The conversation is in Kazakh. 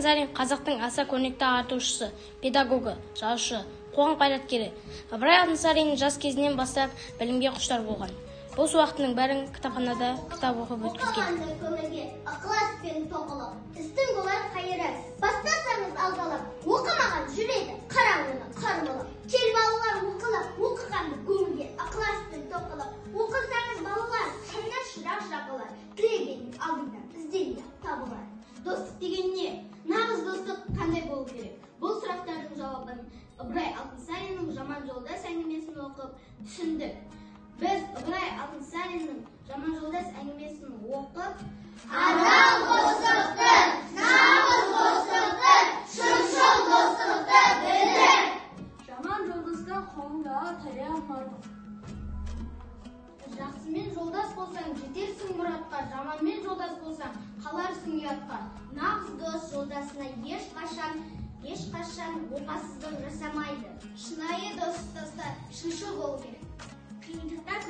Алтынсарин қазақтың аса көрнекті ағартушысы, педагогі, жазушы, қоғам қайраткері. Ыбырай Алтынсарин жас кезінен бастап білімге құштар болған. Бос уақытының бәрін кітапханада кітап оқып өткізген. Ықыласпен тоқылып, істің болар қайыры, бастасаңыз алдалап, оқымаған жүреді қараңғыны қармылып. Кел балалар оқылып, оқығанды көңілге ықыласпен тоқылып, оқысаңыз балалар сәннен шырақ жағылар, тілегенің алдыңдан ізденіп табылар. Достық деген не? Нағыз достық қандай болу керек? Бұл сұрақтардың жауабын Ыбырай Алтынсариннің «Жаман жолдас» әңгімесін оқып түсіндік. Біз Ыбырай Алтынсариннің «Жаман жолдас» әңгімесін оқып, адал достықты, нағыз достықты, шыншыл достықты білдік. Жаман жолдастан қолыңдағы таяқ алмадық. Жақсымен жолдас болсаң, жетерсің мұратқа, жаманмен жолдас болсаң, қаларсың ұятқа. Нағыз дос жолдасына ешқашан опасыздық жасамайды. Шынайы достастар шыншыл болу керек. Қиындықта